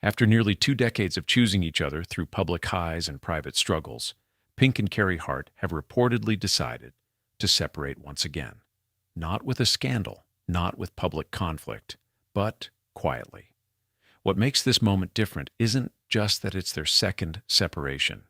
After nearly 2 decades of choosing each other through public highs and private struggles, Pink and Carey Hart have reportedly decided to separate once again. Not with a scandal, not with public conflict, but quietly. What makes this moment different isn't just that it's their second separation.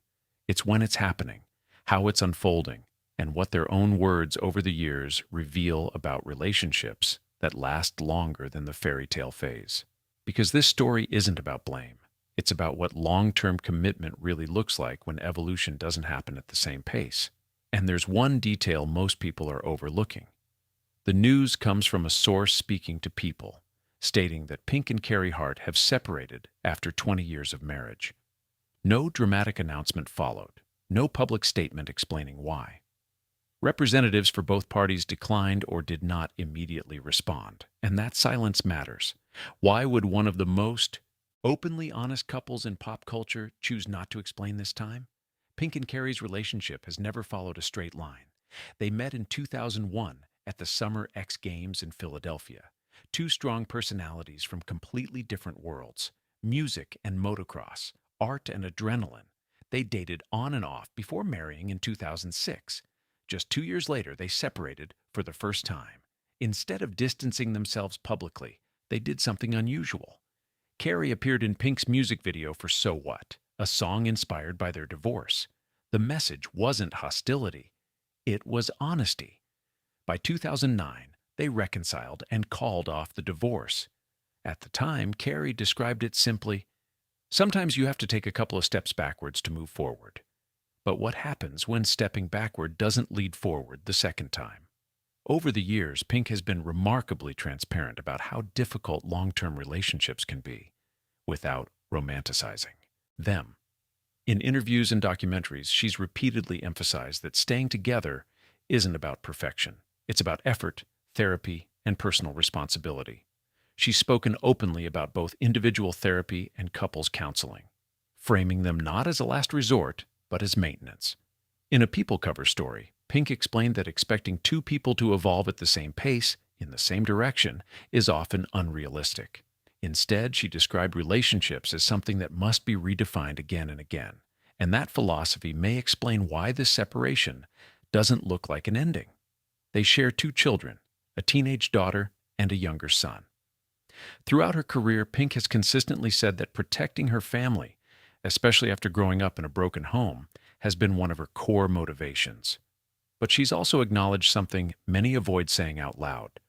It's when it's happening, how it's unfolding, and what their own words over the years reveal about relationships that last longer than the fairy tale phase. Because this story isn't about blame. It's about what long-term commitment really looks like when evolution doesn't happen at the same pace. And there's one detail most people are overlooking. The news comes from a source speaking to People, stating that Pink and Carey Hart have separated after 20 years of marriage. No dramatic announcement followed, no public statement explaining why. Representatives for both parties declined or did not immediately respond, and that silence matters. Why would one of the most openly honest couples in pop culture choose not to explain this time? Pink and Carey's relationship has never followed a straight line. They met in 2001 at the Summer X Games in Philadelphia. Two strong personalities from completely different worlds, music and motocross, art and adrenaline. They dated on and off before marrying in 2006. Just 2 years later, they separated for the first time. Instead of distancing themselves publicly, they did something unusual. Carey appeared in Pink's music video for So What, a song inspired by their divorce. The message wasn't hostility, it was honesty. By 2009, they reconciled and called off the divorce. At the time, Carey described it simply, "Sometimes you have to take a couple of steps backwards to move forward." But what happens when stepping backward doesn't lead forward the second time? Over the years, Pink has been remarkably transparent about how difficult long-term relationships can be, without romanticizing them. In interviews and documentaries, she's repeatedly emphasized that staying together isn't about perfection. It's about effort, therapy, and personal responsibility. She's spoken openly about both individual therapy and couples counseling, framing them not as a last resort, but as maintenance. In a People cover story, Pink explained that expecting two people to evolve at the same pace, in the same direction, is often unrealistic. Instead, she described relationships as something that must be redefined again and again, and that philosophy may explain why this separation doesn't look like an ending. They share two children, a teenage daughter and a younger son. Throughout her career, Pink has consistently said that protecting her family, especially after growing up in a broken home, has been one of her core motivations. But she's also acknowledged something many avoid saying out loud.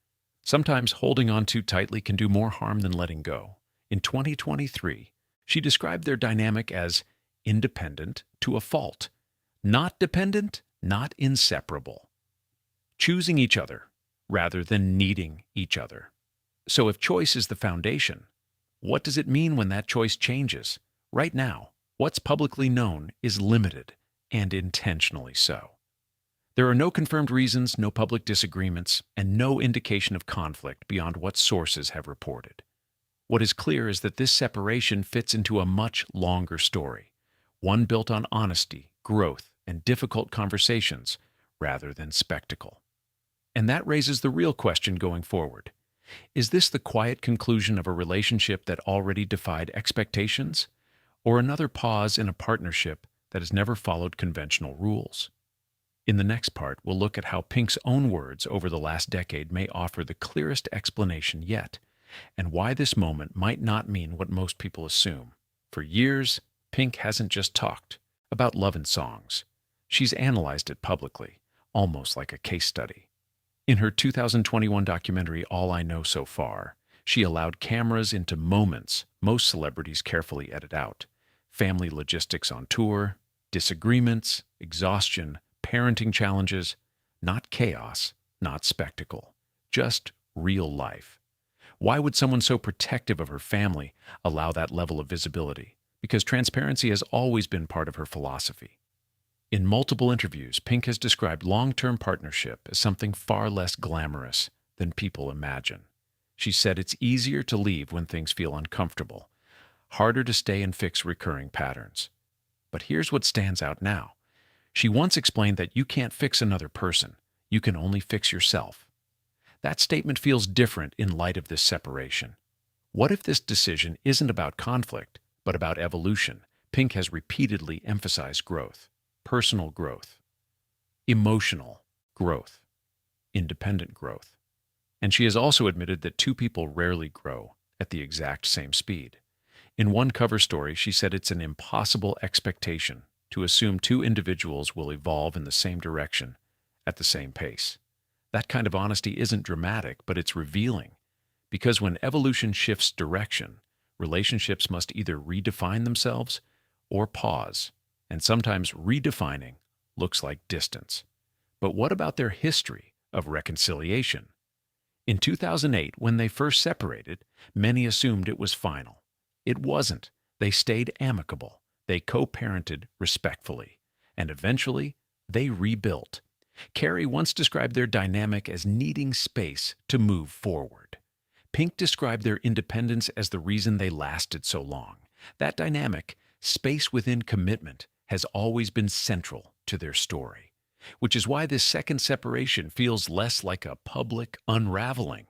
Sometimes holding on too tightly can do more harm than letting go. In 2023, she described their dynamic as independent to a fault, not dependent, not inseparable. Choosing each other rather than needing each other. So if choice is the foundation, what does it mean when that choice changes? Right now, what's publicly known is limited, and intentionally so. There are no confirmed reasons, no public disagreements, and no indication of conflict beyond what sources have reported. What is clear is that this separation fits into a much longer story, one built on honesty, growth, and difficult conversations rather than spectacle. And that raises the real question going forward. Is this the quiet conclusion of a relationship that already defied expectations? Or another pause in a partnership that has never followed conventional rules? In the next part, we'll look at how Pink's own words over the last decade may offer the clearest explanation yet, and why this moment might not mean what most people assume. For years, Pink hasn't just talked about love and songs. She's analyzed it publicly, almost like a case study. In her 2021 documentary, All I Know So Far, she allowed cameras into moments most celebrities carefully edit out. Family logistics on tour, disagreements, exhaustion, parenting challenges, not chaos, not spectacle, just real life. Why would someone so protective of her family allow that level of visibility? Because transparency has always been part of her philosophy. In multiple interviews, Pink has described long-term partnership as something far less glamorous than people imagine. She said it's easier to leave when things feel uncomfortable, harder to stay and fix recurring patterns. But here's what stands out now. She once explained that you can't fix another person, you can only fix yourself. That statement feels different in light of this separation. What if this decision isn't about conflict, but about evolution? Pink has repeatedly emphasized growth, personal growth, emotional growth, independent growth. And she has also admitted that two people rarely grow at the exact same speed. In one cover story, she said it's an impossible expectation to assume two individuals will evolve in the same direction at the same pace. That kind of honesty isn't dramatic, but it's revealing. Because when evolution shifts direction, relationships must either redefine themselves or pause. And sometimes redefining looks like distance. But what about their history of reconciliation? In 2008, when they first separated, many assumed it was final. It wasn't. They stayed amicable. They co-parented respectfully. And eventually, they rebuilt. Carey once described their dynamic as needing space to move forward. Pink described their independence as the reason they lasted so long. That dynamic, space within commitment, has always been central to their story, which is why this second separation feels less like a public unraveling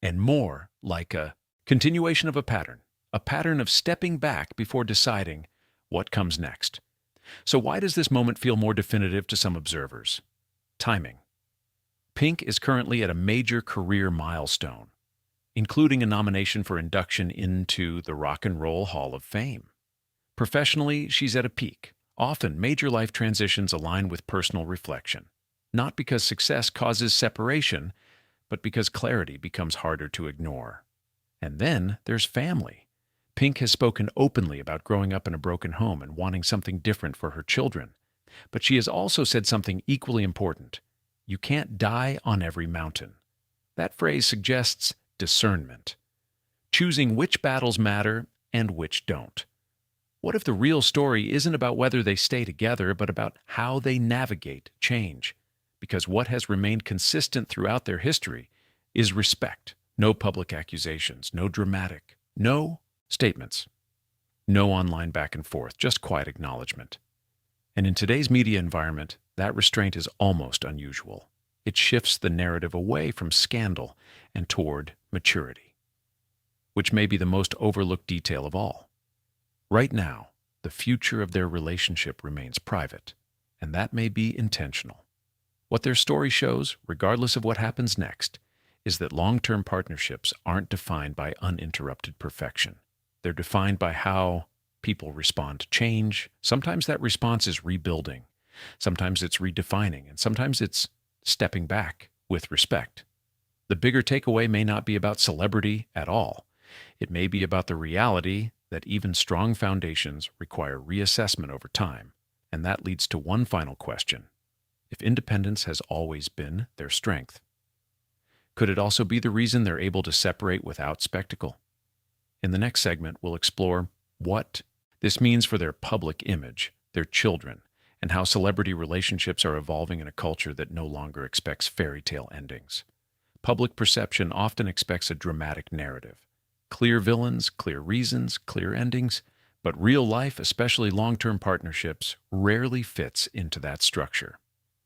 and more like a continuation of a pattern of stepping back before deciding what comes next. So why does this moment feel more definitive to some observers? Timing. Pink is currently at a major career milestone, including a nomination for induction into the Rock and Roll Hall of Fame. Professionally, she's at a peak. Often, major life transitions align with personal reflection, not because success causes separation, but because clarity becomes harder to ignore. And then there's family. Pink has spoken openly about growing up in a broken home and wanting something different for her children. But she has also said something equally important. You can't die on every mountain. That phrase suggests discernment, choosing which battles matter and which don't. What if the real story isn't about whether they stay together, but about how they navigate change? Because what has remained consistent throughout their history is respect. No public accusations, no dramatic, no statements, no online back and forth, just quiet acknowledgement. And in today's media environment, that restraint is almost unusual. It shifts the narrative away from scandal and toward maturity, which may be the most overlooked detail of all. Right now, the future of their relationship remains private, and that may be intentional. What their story shows, regardless of what happens next, is that long-term partnerships aren't defined by uninterrupted perfection. They're defined by how people respond to change. Sometimes that response is rebuilding. Sometimes it's redefining, and sometimes it's stepping back with respect. The bigger takeaway may not be about celebrity at all. It may be about the reality that even strong foundations require reassessment over time. And that leads to one final question. If independence has always been their strength, could it also be the reason they're able to separate without spectacle? In the next segment, we'll explore what this means for their public image, their children, and how celebrity relationships are evolving in a culture that no longer expects fairy tale endings. Public perception often expects a dramatic narrative. Clear villains, clear reasons, clear endings, but real life, especially long-term partnerships, rarely fits into that structure.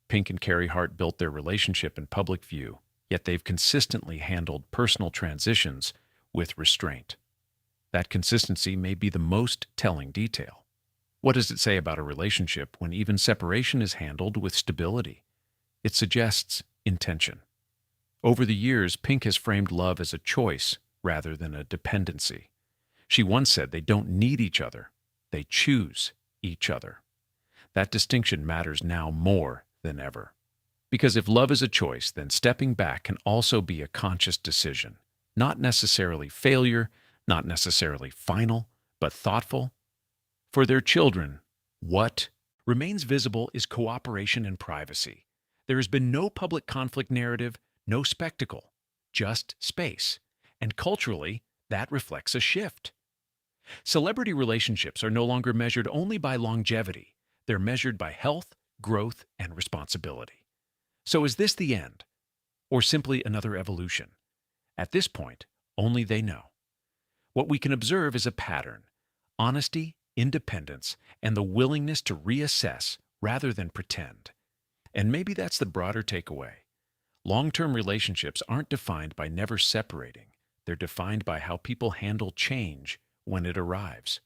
Pink and Carey Hart built their relationship in public view, yet they've consistently handled personal transitions with restraint. That consistency may be the most telling detail. What does it say about a relationship when even separation is handled with stability? It suggests intention. Over the years, Pink has framed love as a choice rather than a dependency. She once said they don't need each other, they choose each other. That distinction matters now more than ever. Because if love is a choice, then stepping back can also be a conscious decision. Not necessarily failure, not necessarily final, but thoughtful. For their children, what remains visible is cooperation and privacy. There has been no public conflict narrative, no spectacle, just space. And culturally, that reflects a shift. Celebrity relationships are no longer measured only by longevity. They're measured by health, growth, and responsibility. So is this the end, or simply another evolution? At this point, only they know. What we can observe is a pattern: honesty, independence, and the willingness to reassess rather than pretend. And maybe that's the broader takeaway. Long-term relationships aren't defined by never separating, They're defined by how people handle change when it arrives.